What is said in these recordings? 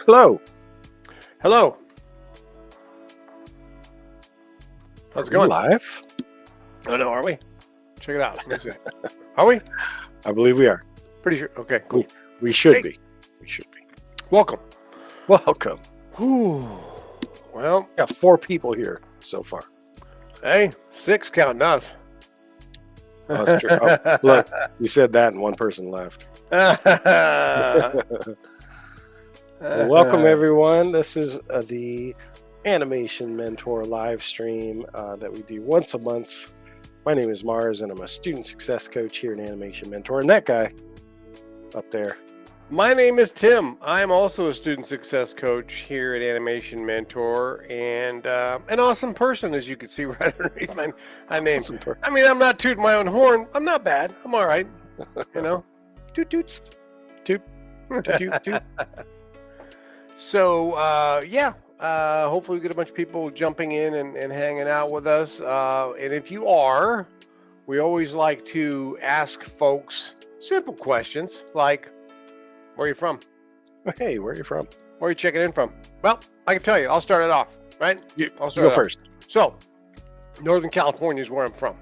Hello. Hello. How's it going? Live? Oh, no, are we? Check it out. Let me see. Are we? I believe we are. Pretty sure. Okay, cool. We should Hey. be. We should be. Welcome. Welcome. Whew. Well, Got 4 people here so far. hey, 6 counting us. Oh, that's true. Oh, look, you said that and one person left. Well, welcome, everyone. This is the Animation Mentor live stream that we do once a month. My name is Mars, and I'm a student success coach here at Animation Mentor. And that guy up there. My name is Tim. I'm also a student success coach here at Animation Mentor and an awesome person, as you can see right underneath my name. Awesome I mean, I'm not tooting my own horn. I'm not bad. I'm all right. You know? Toot, toot. Toot. Toot, toot. So, hopefully we get a bunch of people jumping in and hanging out with us. And if you are, we always like to ask folks simple questions like, where are you from? Hey, where are you from? Where are you checking in from? Well, I can tell you. I'll start it off, right? I'll Go first. So, Northern California is where I'm from,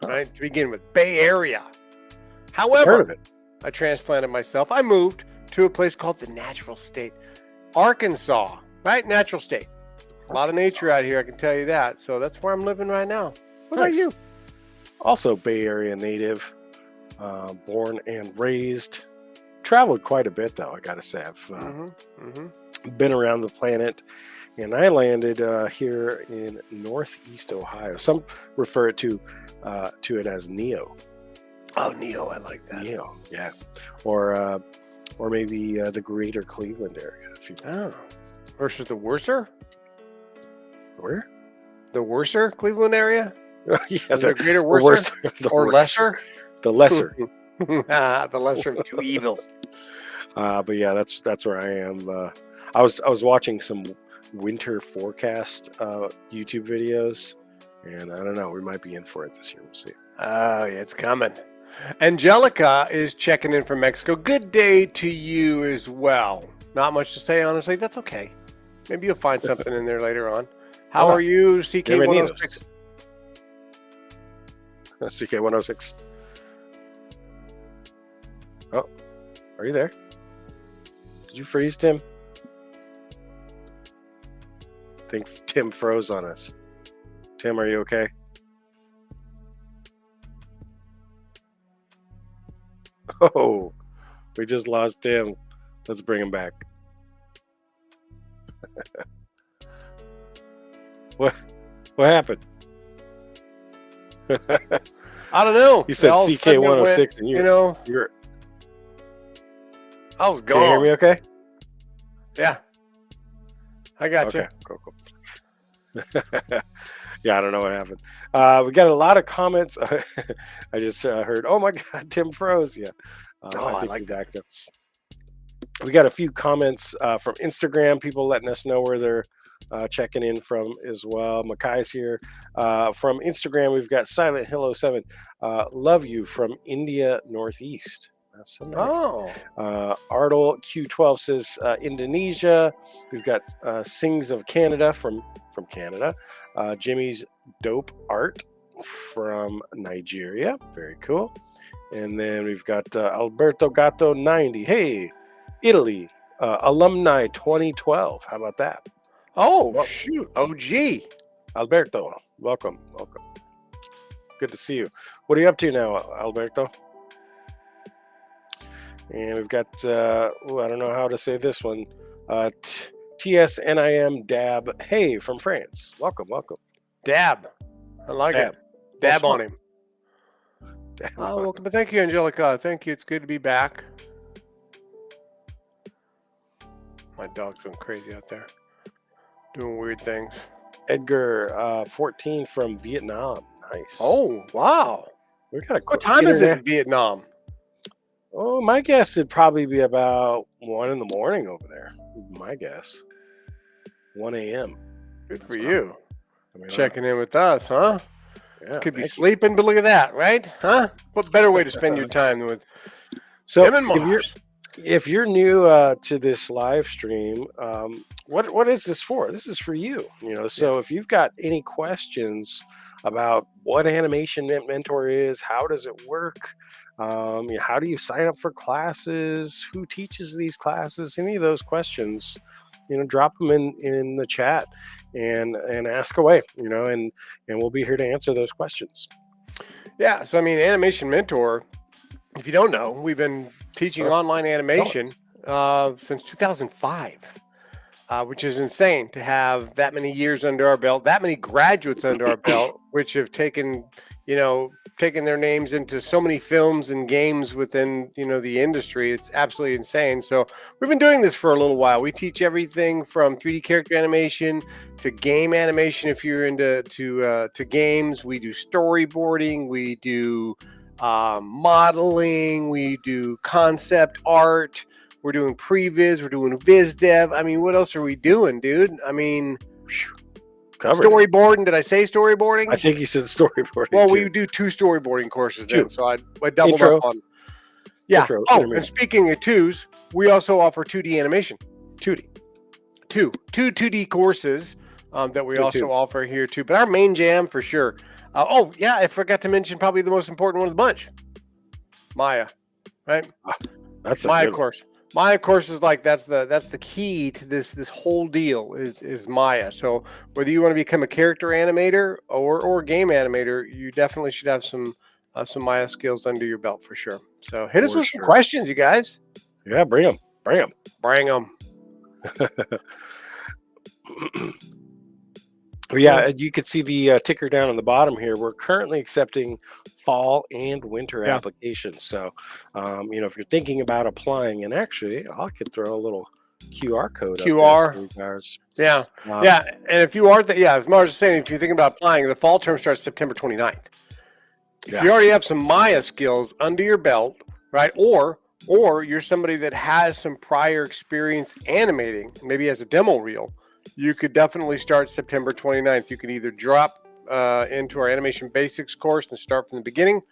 right? To begin with, Bay Area. However, Heard of it. I transplanted myself. I moved to a place called the Natural State, Arkansas, right? Natural State. A lot of nature out here, I can tell you that. So that's where I'm living right now. What about Nice. you? Also Bay Area native, born and raised. Traveled quite a bit, though, I got to say. I've been around the planet, and I landed here in Northeast Ohio. Some refer to it as Neo. Oh, Neo, I like that. Neo, yeah. Or maybe the greater Cleveland area. If you Oh. Versus the Worcester? Where? The Worcester, Cleveland area? Yeah, The greater Worcester? Or lesser? The lesser. The lesser of two evils. But yeah, that's where I am. I was watching some winter forecast YouTube videos, and I don't know, we might be in for it this year. We'll see. Oh, yeah, it's coming. Angelica is checking in from Mexico. Good day to you as well. Not much to say, honestly. That's okay. Maybe you'll find something in there later on. How are you, CK106? CK106. Oh, are you there? Did you freeze, Tim? I think Tim froze on us. Tim, are you okay? Oh, we just lost Tim. Let's bring him back. What happened? I don't know. You said All of a sudden it CK106 went, and you're I was Can you hear gone. me okay? Yeah. I got Okay, you. cool. Yeah, I don't know what happened. We got a lot of comments. I just heard, oh my God, Tim froze. Yeah. I like we're back though. We got a few comments from Instagram, people letting us know where they're checking in from as well. Makai's here. From Instagram, we've got Silent Hill 07. Love you from India Northeast. That's so nice. Oh. Ardle Q12 says Indonesia. We've got Sings of Canada from Canada. Jimmy's Dope Art from Nigeria. Very cool. And then we've got Alberto Gatto 90. Hey, Italy. Alumni 2012. How about that? Oh, Well- shoot. OG. Alberto, welcome. Good to see you. What are you up to now, Alberto? And we've got, I don't know how to say this one, TSNIM Dab. Hey, from France. Welcome. Dab. I like Dab. it. Dab Well, on him. Dab. Oh, welcome. But thank you, Angelica. Thank you. It's good to be back. My dog's going crazy out there. Doing weird things. Edgar 14 from Vietnam. Nice. Oh, wow. We got a What quick time is it internet- in Vietnam? Oh, my guess would probably be about 1 in the morning over there. My guess. 1 a.m. Good for That's you. I mean, Checking in with us, huh? Yeah, Could be thank you. sleeping, but look at that, right? Huh? What better way to spend your time than with So Tim and if you're Mars? if you're new to this live stream, what is this for? This is for you. So if you've got any questions about what Animation Mentor is, how does it work, how do you sign up for classes, who teaches these classes, any of those questions, drop them in the chat and ask away. And we'll be here to answer those questions. Yeah. So I mean, Animation Mentor, if you don't know, we've been teaching online animation since 2005, which is insane to have that many years under our belt, that many graduates under our belt, which have taken their names into so many films and games within, the industry. It's absolutely insane. So we've been doing this for a little while. We teach everything from 3D character animation to game animation. If you're into to games, we do storyboarding, we do modeling, we do concept art, we're doing previs, we're doing viz dev. I mean, what else are we doing, dude? I mean, storyboarding. Did I say storyboarding? I think you said storyboarding. Well, too. we do 2 storyboarding courses then, so I doubled up on. Yeah. Intro, and speaking of 2s, we also offer 2D animation. 2D. Two 2D courses that we also offer here too. But our main jam for sure. I forgot to mention probably the most important one of the bunch, Maya, right? That's Maya course. Maya course is like that's the key to this whole deal is Maya. So whether you want to become a character animator or game animator, you definitely should have some Maya skills under your belt for sure. So hit us with some questions, you guys. Yeah, bring them. Yeah, you can see the ticker down on the bottom here. We're currently accepting fall and winter applications. So, if you're thinking about applying, and actually, I could throw a little QR code. QR. Up there for you guys. Yeah. And if you are, as Mars is saying, if you're thinking about applying, the fall term starts September 29th. If you already have some Maya skills under your belt, right, or you're somebody that has some prior experience animating, maybe as a demo reel, you could definitely start September 29th. You can either drop into our Animation Basics course and start from the beginning,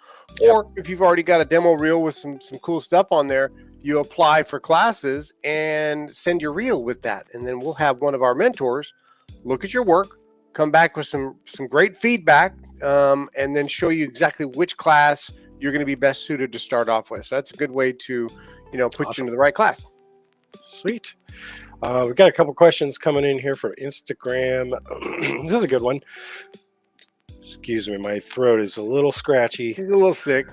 or if you've already got a demo reel with some cool stuff on there, you apply for classes and send your reel with that. And then we'll have one of our mentors look at your work, come back with some great feedback, and then show you exactly which class you're going to be best suited to start off with. So that's a good way to, put you into the right class. Sweet. We've got a couple questions coming in here from Instagram. This is a good one. Excuse me, my throat is a little scratchy. He's a little sick.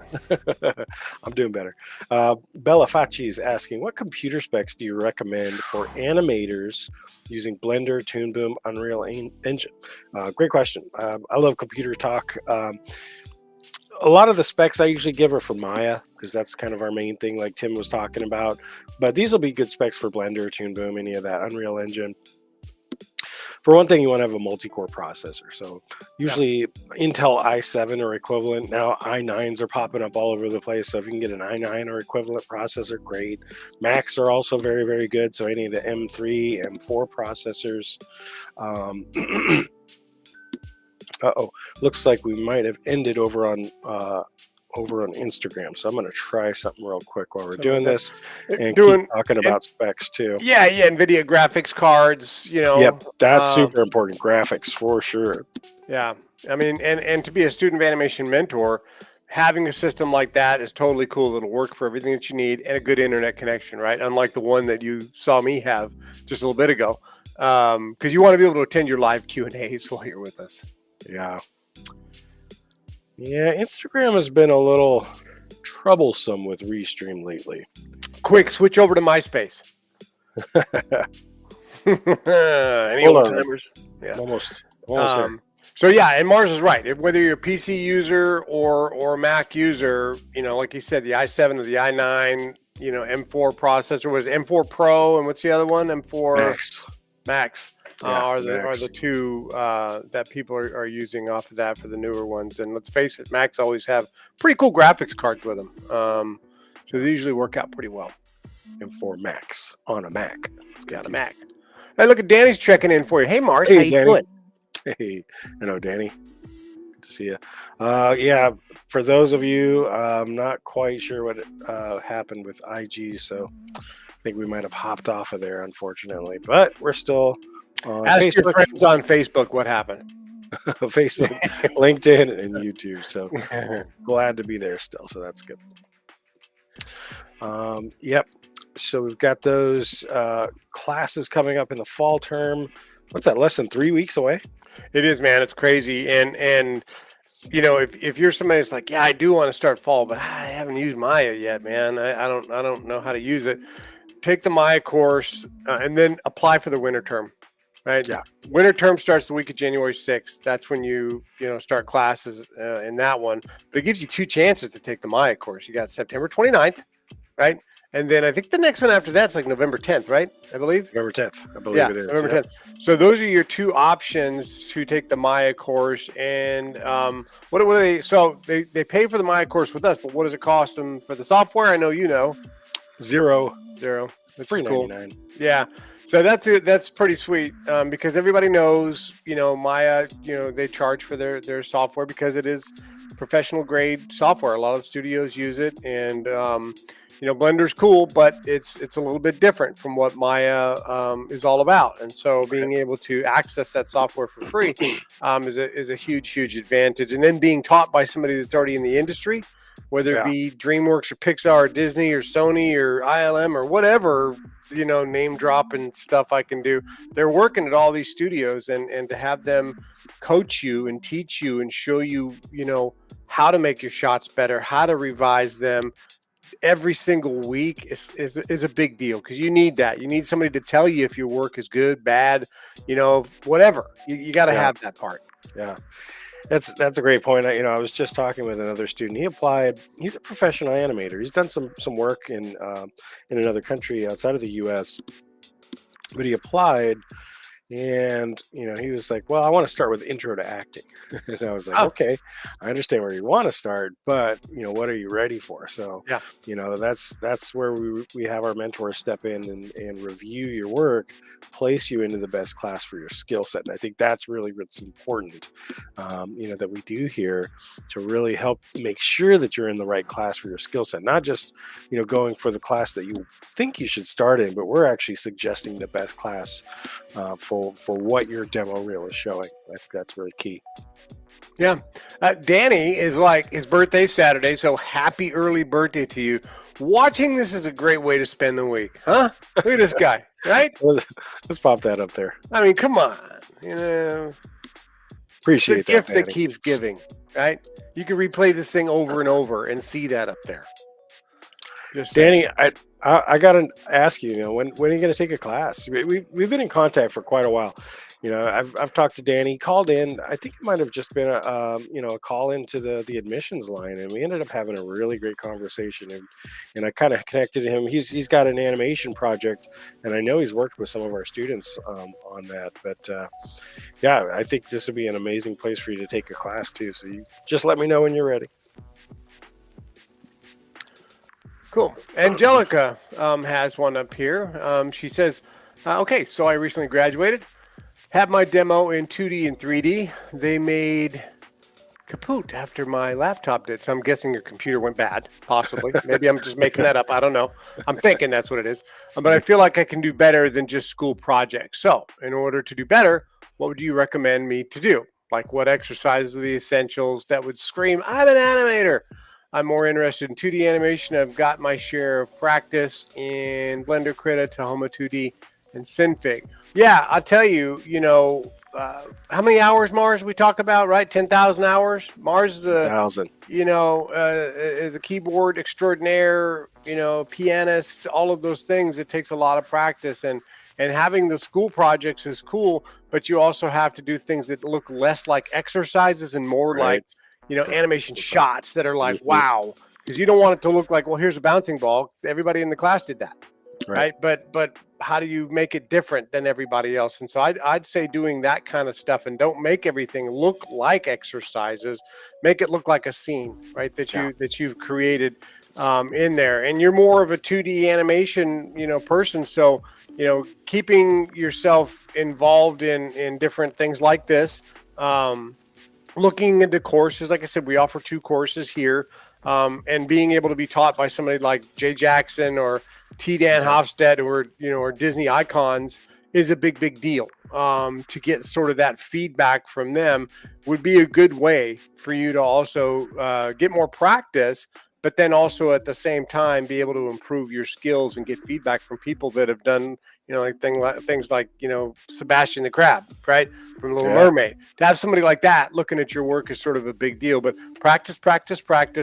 I'm doing better. Bella Facci is asking, what computer specs do you recommend for animators using Blender, Toon Boom, Unreal Engine? Great question. I love computer talk. A lot of the specs I usually give are for Maya, because that's kind of our main thing, like Tim was talking about. But these will be good specs for Blender, Toon Boom, any of that, Unreal Engine. For one thing, you want to have a multi-core processor. So usually Intel i7 or equivalent. Now i9s are popping up all over the place. So if you can get an i9 or equivalent processor, great. Macs are also very, very good. So any of the M3, M4 processors. Looks like we might have ended over on Instagram. So I'm going to try something real quick while we're doing this and keep talking about specs too. Yeah, NVIDIA graphics cards, Yep, that's super important. Graphics for sure. Yeah, I mean, and to be a student of Animation Mentor, having a system like that is totally cool. It'll work for everything that you need and a good internet connection, right? Unlike the one that you saw me have just a little bit ago, because you want to be able to attend your live Q&As while you're with us. Yeah, Instagram has been a little troublesome with Restream lately. Quick, switch over to MySpace. Any old timers? Yeah, almost there. So and Mars is right. Whether you're a PC user or a Mac user, like you said, the i7 or the i9, M4 processor was M4 Pro, and what's the other one? M4 Max. Are the two that people are using off of that for the newer ones. And let's face it, Macs always have pretty cool graphics cards with them. So they usually work out pretty well. M4 Max on a Mac. It's got a Mac. Hey, look at Danny's checking in for you. Hey, Mars, how you doing? Hey, hello, Danny. Good to see you. Yeah, for those of you, I'm not quite sure what happened with IG, so I think we might have hopped off of there, unfortunately. But we're still on Ask your Facebook, friends on Facebook what happened. Facebook, LinkedIn, and YouTube. So glad to be there still. So that's good. Yep. So we've got those classes coming up in the fall term. What's that? Less than 3 weeks away. It is, man. It's crazy. And you know, if you're somebody that's like, yeah, I do want to start fall, but I haven't used Maya yet, man. I don't know how to use it. Take the Maya course and then apply for the winter term. Right. Yeah. Winter term starts the week of January 6th. That's when you start classes in that one. But it gives you 2 chances to take the Maya course. You got September 29th, right? And then I think the next one after that's like November 10th, right? I believe. November 10th, I believe it is. November 10th. So those are your 2 options to take the Maya course. And what are they? So they pay for the Maya course with us, but what does it cost them for the software? I know you know. Zero. That's Free cool. 99. Yeah. So that's it. That's pretty sweet because everybody knows, Maya, they charge for their software because it is professional grade software. A lot of the studios use it, and Blender's cool, but it's a little bit different from what Maya is all about. And so being able to access that software for free is a huge advantage. And then being taught by somebody that's already in the industry, whether it be DreamWorks or Pixar or Disney or Sony or ILM or whatever, name drop and stuff I can do. They're working at all these studios, and to have them coach you and teach you and show you, how to make your shots better, how to revise them every single week is a big deal, because you need that. You need somebody to tell you if your work is good, bad, whatever. You got to have that part. Yeah. That's a great point. I was just talking with another student. He applied. He's a professional animator. He's done some work in another country outside of the U.S., but he applied, and he was like, "Well, I want to start with intro to acting." And I was like, "Okay, I understand where you want to start, but what are you ready for?" So that's where we have our mentors step in and review your work, place you into the best class for your skill set. And I think that's really what's important, that we do here to really help make sure that you're in the right class for your skill set, not just going for the class that you think you should start in, but we're actually suggesting the best class for what your demo reel is showing. I think that's really key. Yeah. Danny is like, his birthday's Saturday, so happy early birthday to you. Watching this is a great way to spend the week, huh? Look at this guy, right? Let's pop that up there. I mean, come on. Appreciate the gift Danny. that keeps giving, right? You can replay this thing over and over and see that up there. Danny, I gotta ask you, when are you gonna take a class? We've been in contact for quite a while. I've talked to Danny. He called in. I think it might have just been a call into the admissions line, and we ended up having a really great conversation. And I kind of connected to him. He's got an animation project, and I know he's worked with some of our students on that. But I think this would be an amazing place for you to take a class too. So you just let me know when you're ready. Cool. Angelica has one up here. She says, okay, so I recently graduated, had my demo in 2D and 3D. They made kaput after my laptop did. So I'm guessing your computer went bad, possibly. Maybe I'm just making that up. I don't know. I'm thinking that's what it is. But I feel like I can do better than just school projects. So in order to do better, what would you recommend me to do? Like, what exercises are the essentials that would scream, I'm an animator? I'm more interested in 2D animation. I've got my share of practice in Blender, Krita, Tahoma 2D, and Synfig. Yeah, I'll tell you, how many hours, Mars, we talk about, right? 10,000 hours. Mars is is a keyboard extraordinaire, pianist, all of those things. It takes a lot of practice, and having the school projects is cool, but you also have to do things that look less like exercises and more like animation shots that are like, wow, because you don't want it to look like, well, here's a bouncing ball. Everybody in the class did that, right? But how do you make it different than everybody else? And so I'd say doing that kind of stuff, and don't make everything look like exercises. Make it look like a scene, right? That you've created in there. And you're more of a 2D animation, person. So, keeping yourself involved in different things like this. looking into courses. Like I said, we offer 2 courses here, and being able to be taught by somebody like Jay Jackson or T. Dan Hofstad, or Disney icons, is a big deal. To get sort of that feedback from them would be a good way for you to also get more practice, but then also at the same time be able to improve your skills and get feedback from people that have done, like things like, Sebastian the Crab, right, from Little Mermaid. To have somebody like that looking at your work is sort of a big deal. But practice.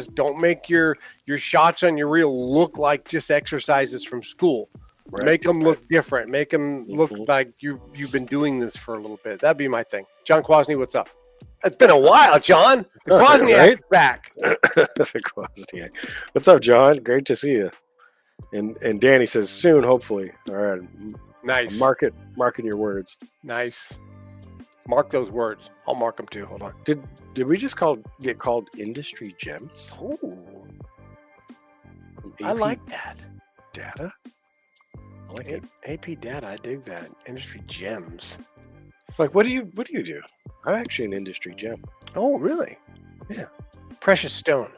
Don't make your shots on your reel look like just exercises from school. Right. Make them look different. Make them look like you've been doing this for a little bit. That'd be my thing. John Kwasny, what's up? It's been a while, John. The Kwasniak is back. The Kwasniak. What's up, John? Great to see you. And Danny says soon, hopefully. All right. Nice. Marking your words. Nice. Mark those words. I'll mark them too. Hold on. Did we just get called industry gems? Ooh. I like that. Data? I like it. AP Data, I dig that. Industry gems. Like, what do you do? I'm actually an industry gem. Oh, really? Yeah. Precious stone.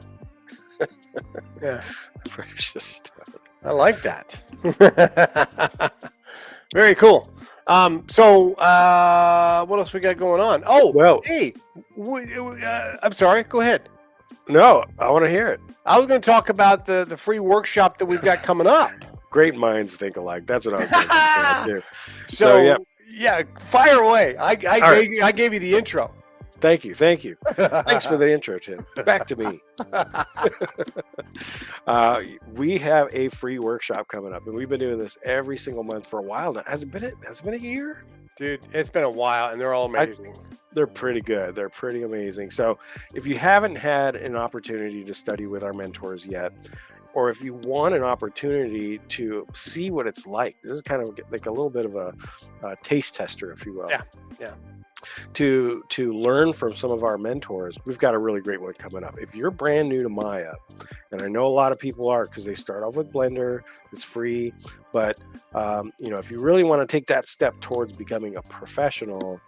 Yeah. Precious stone. I like that. Very cool. So what else we got going on? Oh, well, hey, I'm sorry. Go ahead. No, I want to hear it. I was going to talk about the free workshop that we've got coming up. Great minds think alike. That's what I was going to say. So yeah, fire away. I gave you the intro. Thank you. Thanks for the intro, Tim. Back to me. We have a free workshop coming up, and we've been doing this every single month for a while now. Has it been a year? Dude, it's been a while, and they're all amazing. They're pretty good. They're pretty amazing. So if you haven't had an opportunity to study with our mentors yet, or if you want an opportunity to see what it's like, this is kind of like a little bit of a taste tester, if you will. Yeah. To learn from some of our mentors, we've got a really great one coming up. If you're brand new to Maya, and I know a lot of people are because they start off with Blender, it's free, but if you really want to take that step towards becoming a professional,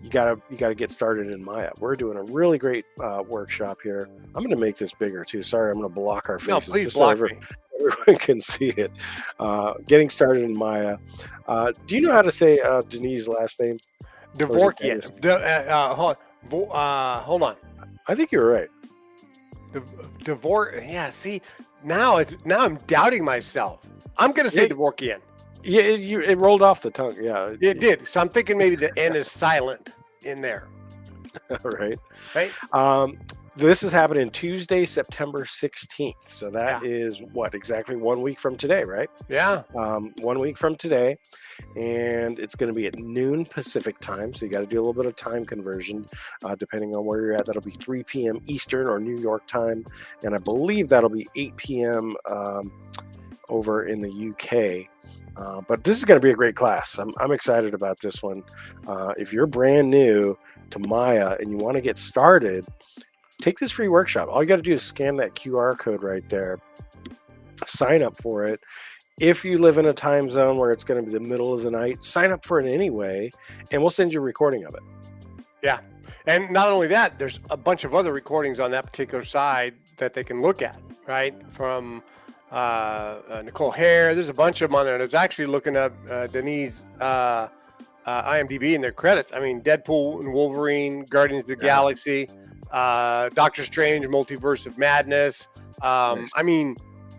you gotta get started in Maya. We're doing a really great workshop here. I'm going to make this bigger too. Sorry, I'm going to block our faces. No, please block me. Everyone can see it. Getting started in Maya. Do you know how to say Denise's last name? Dvorkian. Hold on. I think you're right. Yeah. See, now I'm doubting myself. I'm gonna say Dvorkian. Yeah, it rolled off the tongue. Yeah, it did. So I'm thinking maybe the N is silent in there. Right. Right. This is happening Tuesday, September 16th. So that is exactly 1 week from today, right? Yeah. 1 week from today. And it's going to be at noon Pacific time. So you got to do a little bit of time conversion, depending on where you're at. That'll be 3 p.m. Eastern or New York time. And I believe that'll be 8 p.m. Over in the UK. But this is going to be a great class. I'm excited about this one. If you're brand new to Maya and you want to get started, take this free workshop. All you got to do is scan that QR code right there, sign up for it. If you live in a time zone where it's going to be the middle of the night, sign up for it anyway, and we'll send you a recording of it. Yeah. And not only that, there's a bunch of other recordings on that particular side that they can look at, right? From Nicole Hare. There's a bunch of them on there. And I was actually looking up Denise IMDb in their credits. I mean, Deadpool and Wolverine, Guardians of the Galaxy, Doctor Strange, Multiverse of Madness. Nice. I mean,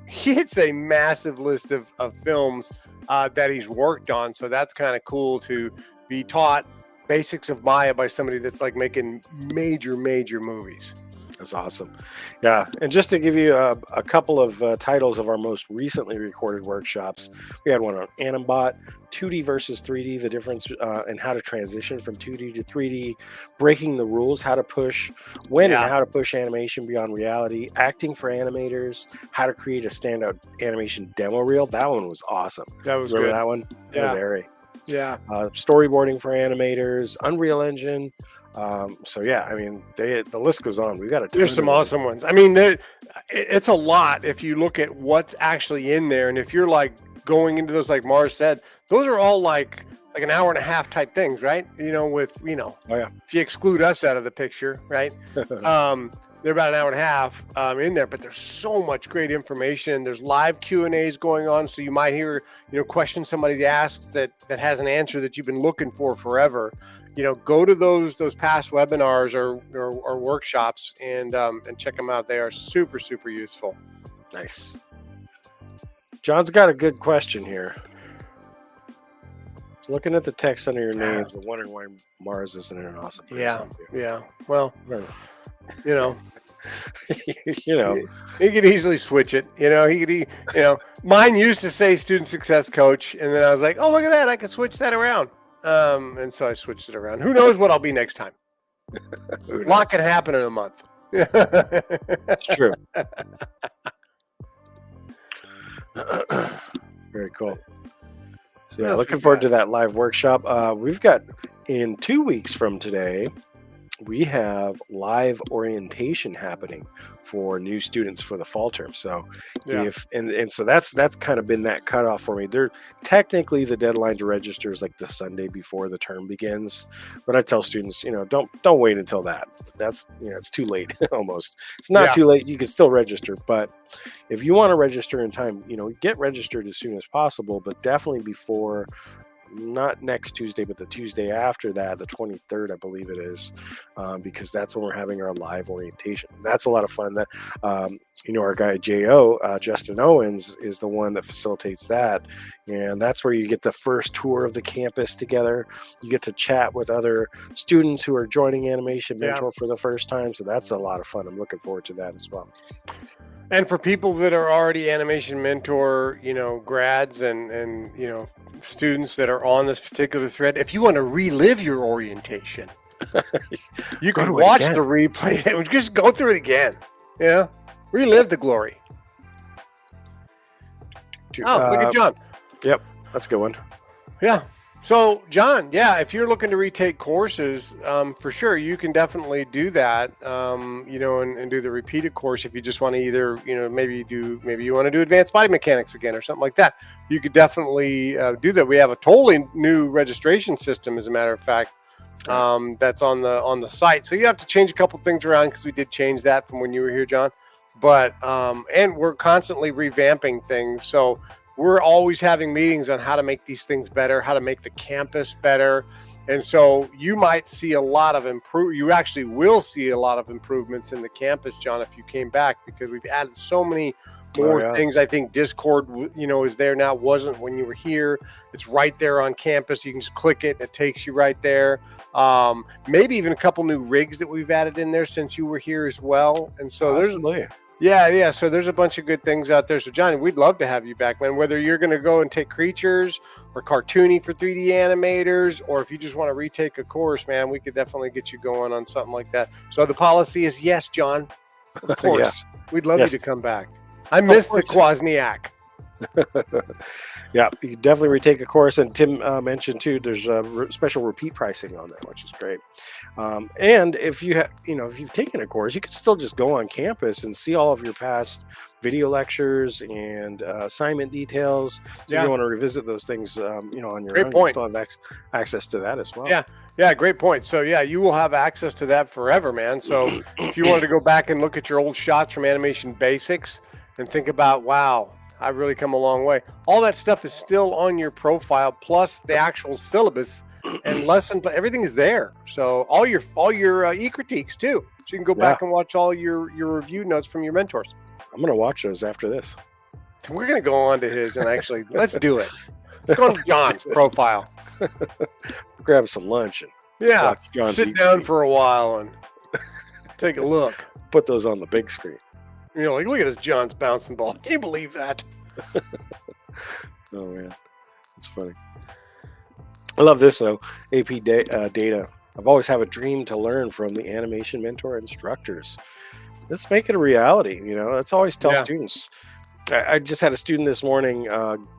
it's a massive list of films that he's worked on. So that's kind of cool to be taught basics of Maya by somebody that's like making major movies. That's awesome. Yeah. And just to give you a couple of titles of our most recently recorded workshops, we had one on Animbot, 2D versus 3D, the difference and how to transition from 2D to 3D, breaking the rules, how to push, when and how to push animation beyond reality, acting for animators, how to create a standout animation demo reel. That one was awesome. That was Remember good. that one? That was airy. Yeah. Storyboarding for animators, Unreal Engine. So yeah, I mean, the list goes on. We got There's some awesome ones. I mean, it's a lot if you look at what's actually in there, and if you're like going into those, like Mars said, those are all like like an hour and a half type things, right? With Oh yeah. if you exclude us out of the picture, right? They're about an hour and a half in there, but there's so much great information. There's live Q&As going on, so you might hear questions somebody asks that has an answer that you've been looking for forever. Go to those past webinars or workshops and check them out. They are super, super useful. Nice. John's got a good question here. He's looking at the text under your names and wondering why Mars isn't an awesome person. Yeah. Well, he could easily switch it. Mine used to say student success coach, and then I was like, oh, look at that, I can switch that around. And so I switched it around. Who knows what I'll be next time? A lot can happen in a month. That's true. Very cool. So yeah, looking forward to that live workshop. We've got in 2 weeks from today, we have live orientation happening for new students for the fall term. So so that's kind of been that cutoff for me. They're technically the deadline to register is like the Sunday before the term begins. But I tell students, don't wait until that. That's it's too late almost. It's not too late. You can still register, but if you want to register in time, get registered as soon as possible, but definitely before. Not next Tuesday, but the Tuesday after that, the 23rd, I believe it is, because that's when we're having our live orientation. That's a lot of fun. That our guy Jo, Justin Owens, is the one that facilitates that, and that's where you get the first tour of the campus together. You get to chat with other students who are joining Animation Mentor for the first time, so that's a lot of fun. I'm looking forward to that as well. And for people that are already Animation Mentor, grads and students that are on this particular thread, if you want to relive your orientation, you can watch the replay and just go through it again. Relive the glory. Look at John. Yep, that's a good one. Yeah. So, John, if you're looking to retake courses, for sure, you can definitely do that, and do the repeated course if you just want to either, maybe you want to do advanced body mechanics again or something like that. You could definitely do that. We have a totally new registration system, as a matter of fact, that's on the site. So you have to change a couple things around because we did change that from when you were here, John. But and we're constantly revamping things. So we're always having meetings on how to make these things better, how to make the campus better. And so you might see a lot of you actually will see a lot of improvements in the campus, John, if you came back, because we've added so many more things. I think Discord, is there now. Wasn't when you were here. It's right there on campus. You can just click it and it takes you right there. Maybe even a couple new rigs that we've added in there since you were here as well. And so so there's a bunch of good things out there. So Johnny, we'd love to have you back, man, whether you're going to go and take creatures or cartoony for 3D animators, or if you just want to retake a course, man, we could definitely get you going on something like that. So the policy is yes, John, of course. We'd love you to come back. I miss the Kwasniak. Yeah, you can definitely retake a course. And Tim mentioned too, there's a special repeat pricing on that, which is great. And if you have, if you've taken a course, you can still just go on campus and see all of your past video lectures and assignment details. So if you want to revisit those things, on your own, you still have access to that as well. Yeah, great point. So you will have access to that forever, man. So if you wanted to go back and look at your old shots from Animation Basics and think about, wow, I've really come a long way. All that stuff is still on your profile, plus the actual syllabus and lesson. But everything is there. So all your e-critiques too. So you can go back and watch all your review notes from your mentors. I'm gonna watch those after this. We're gonna go on to his and actually let's do it. Let's go on to John's profile. Grab some lunch and sit down for a while and take a look. Put those on the big screen. Look at this John's bouncing ball. Can you believe that? Oh, man. It's funny. I love this, though. AP data. I've always had a dream to learn from the Animation Mentor instructors. Let's make it a reality. That's always tell students. I just had a student this morning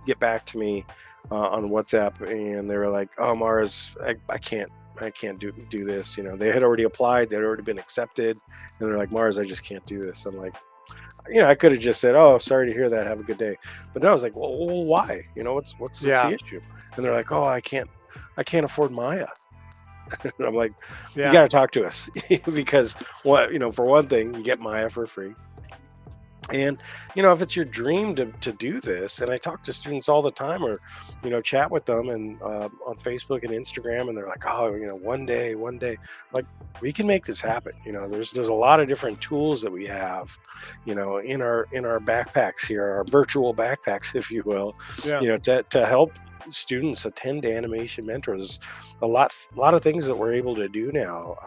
get back to me on WhatsApp, and they were like, oh, Mars, I can't do this. They had already applied. They'd already been accepted. And they're like, Mars, I just can't do this. I'm like, I could have just said, oh, sorry to hear that. Have a good day. But no, I was like, well, why? What's the issue? And they're like, oh, I can't I can't afford Maya. And I'm like, you Yeah. got to talk to us because for one thing, you get Maya for free. And, if it's your dream to do this, and I talk to students all the time or, chat with them and on Facebook and Instagram, and they're like, oh, one day, like we can make this happen. There's a lot of different tools that we have, in our backpacks here, our virtual backpacks, if you will, Yeah. to help students attend Animation Mentors. A lot of things that we're able to do now,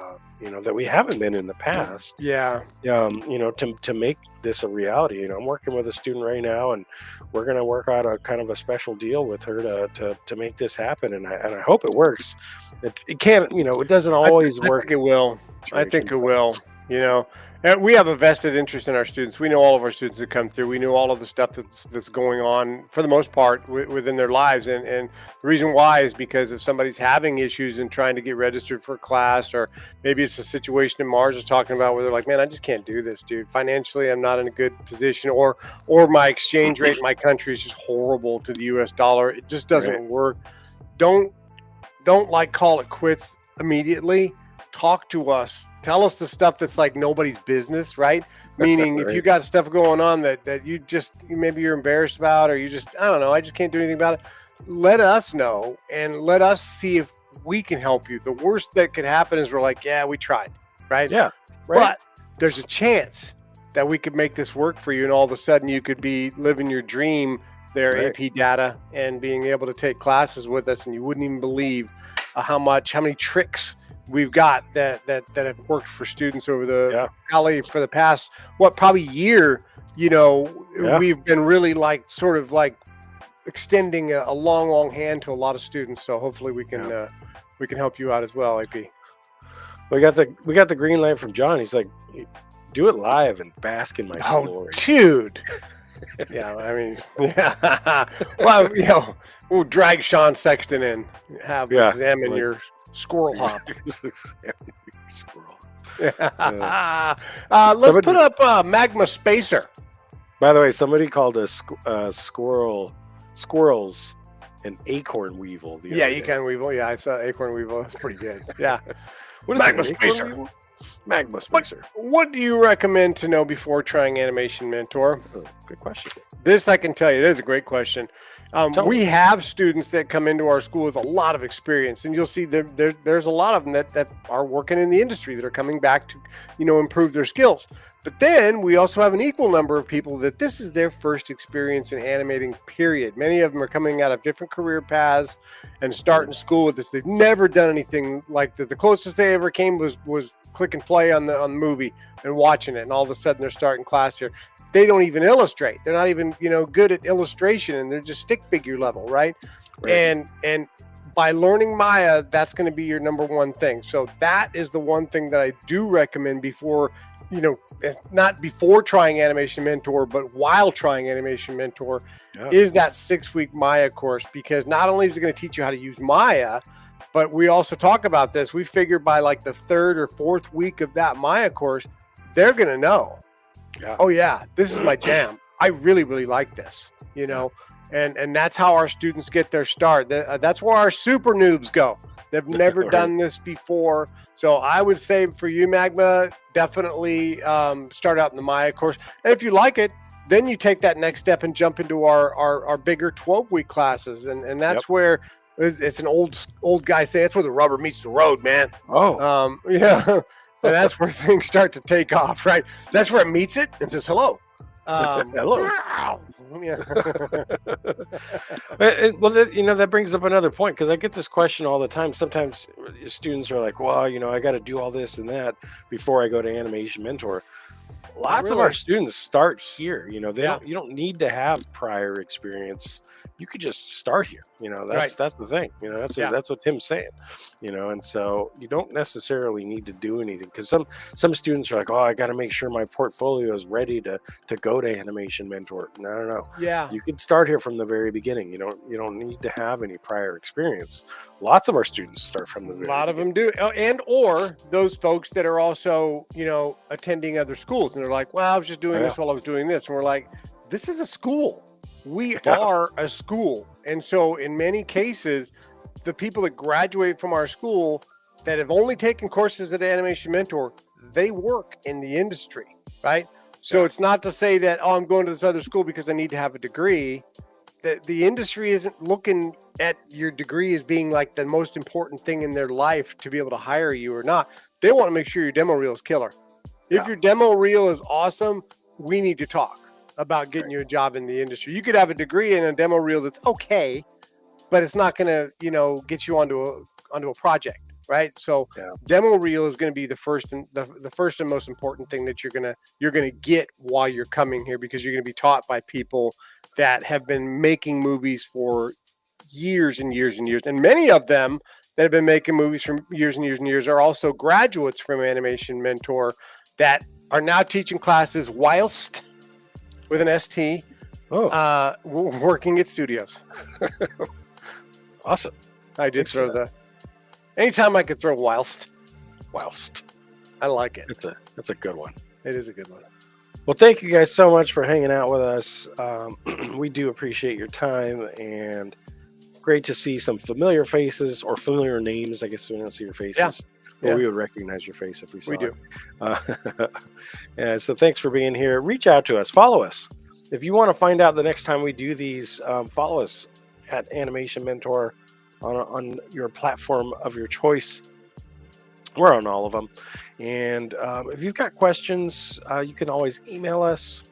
that we haven't been in the past. Yeah. To make this a reality. I'm working with a student right now, and we're going to work out a kind of a special deal with her to make this happen. And I hope it works. It can't, it doesn't always I work. think it will. I think it will. And we have a vested interest in our students. We know all of our students that come through. We know all of the stuff that's going on for the most part within their lives. And the reason why is because if somebody's having issues and trying to get registered for a class, or maybe it's a situation that Mars is talking about where they're like, man, I just can't do this, dude. Financially, I'm not in a good position, or my exchange rate in my country is just horrible to the US dollar. It just doesn't work. Don't like call it quits immediately. Talk to us. Tell us the stuff that's like nobody's business, right? Meaning Right. if you got stuff going on that you just, maybe you're embarrassed about, or you just, I don't know, I just can't do anything about it. Let us know and let us see if we can help you. The worst that could happen is we're like, yeah, we tried, right? Yeah. Right. But there's a chance that we could make this work for you. And all of a sudden you could be living your dream there, Right. AP data, and being able to take classes with us. And you wouldn't even believe how many tricks we've got that have worked for students over the alley for the past, probably year. We've been really sort of extending a long hand to a lot of students. So hopefully we can help you out as well, AP. We got the green light from John. He's like, do it live and bask in my glory. Dude. Yeah, I mean, yeah. Well, we'll drag Sean Sexton in, have examine your squirrel hop. Squirrel. Let's put up Magma Spacer. By the way, somebody called a squirrels an acorn weevil. Acorn weevil. Yeah, I saw acorn weevil. That's pretty good. Yeah. What is Magma it, an acorn Spacer. weevil? Magma Spacer. What do you recommend to know before trying Animation Mentor? Oh, good question. This I can tell you, it is a great question. We have students that come into our school with a lot of experience, and you'll see there's a lot of them that are working in the industry that are coming back to, improve their skills. But then we also have an equal number of people that this is their first experience in animating, period. Many of them are coming out of different career paths and starting school with this. They've never done anything like that. The closest they ever came was click and play on the movie and watching it, and all of a sudden they're starting class here. They don't even illustrate. They're not even, good at illustration, and they're just stick figure level, right? And by learning Maya, that's going to be your number one thing. So that is the one thing that I do recommend before, not before trying Animation Mentor, but while trying Animation Mentor, is that 6-week Maya course. Because not only is it going to teach you how to use Maya, but we also talk about this. We figure by the 3rd or 4th week of that Maya course, they're going to know. Yeah. Oh yeah, this is my jam. I really, really like this, and that's how our students get their start. That's where our super noobs go. They've never done this before. So I would say for you, Magma, definitely start out in the Maya course. And if you like it, then you take that next step and jump into our bigger 12-week classes. And that's where it's an old guy say, that's where the rubber meets the road, man. Oh, Yeah. And that's where things start to take off, right? That's where it meets it and says hello. Hello. Yeah. Well, that brings up another point, because I get this question all the time. Sometimes students are like, well, I got to do all this and that before I go to Animation Mentor. Lots of our students start here. You don't need to have prior experience. You could just start here. That's the thing. That's what Tim's saying. And so you don't necessarily need to do anything, because some students are like, oh, I got to make sure my portfolio is ready to go to Animation Mentor. No. Yeah. You could start here from the very beginning. You don't need to have any prior experience. Lots of our students start from the very beginning. Of them do, and or those folks that are also attending other schools, and they're like, well, I was just doing this while I was doing this, and we're like, this is a school. We are a school. And so in many cases, the people that graduate from our school that have only taken courses at Animation Mentor, they work in the industry, right? So Yeah. it's not to say that, oh, I'm going to this other school because I need to have a degree. The industry isn't looking at your degree as being like the most important thing in their life to be able to hire you or not. They want to make sure your demo reel is killer. If Yeah. your demo reel is awesome, we need to talk about getting you a job in the industry. You could have a degree in a demo reel that's okay, but it's not going to, get you onto a project, right? So Yeah. demo reel is going to be the first and the first and most important thing that you're gonna get while you're coming here, because you're going to be taught by people that have been making movies for years and years and years, and many of them that have been making movies for years and years and years are also graduates from Animation Mentor that are now teaching classes whilst with an ST, Oh, working at studios. awesome. I did Thanks for throw anytime I could throw whilst, Whilst. I like it. That's a good one. It is a good one. Well, thank you guys so much for hanging out with us. We do appreciate your time, and great to see some familiar faces, or familiar names. I guess we don't see your faces, but Yeah. we would recognize your face if we saw We do. it. And so thanks for being here. Reach out to us. Follow us. If you want to find out the next time we do these, follow us at Animation Mentor on your platform of your choice. We're on all of them. And if you've got questions, you can always email us.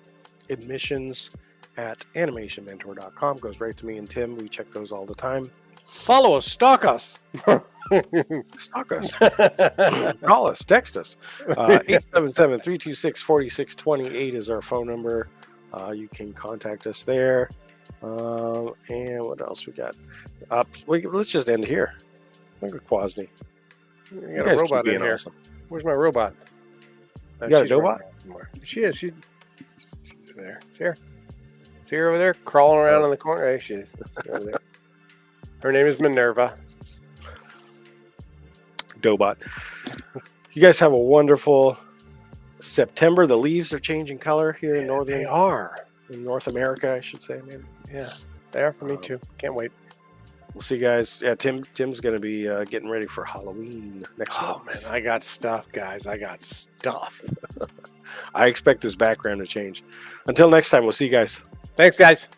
admissions@animationmentor.com goes right to me and Tim. We check those all the time. Follow us, stalk us. Stalk us. Call us, text us. 877-326-4628 is our phone number. You can contact us there. And what else we got? Let's just end here. Look at Quasney. You You got guys a keep robot in being here. awesome. Where's my robot? You got a she's running Dobot? around somewhere. She is. She's there. See her? See her over there, crawling around in the corner. There she is. She's over there. Her name is Minerva. Dobot. You guys have a wonderful September. The leaves are changing color here in They are. in North America, I should say, maybe. Yeah, they are for me too. Can't wait. We'll see you guys. Yeah, Tim's going to be getting ready for Halloween next Oh month. man, I got stuff, guys. I got stuff. I expect this background to change. Until next time, we'll see you guys. Thanks, guys.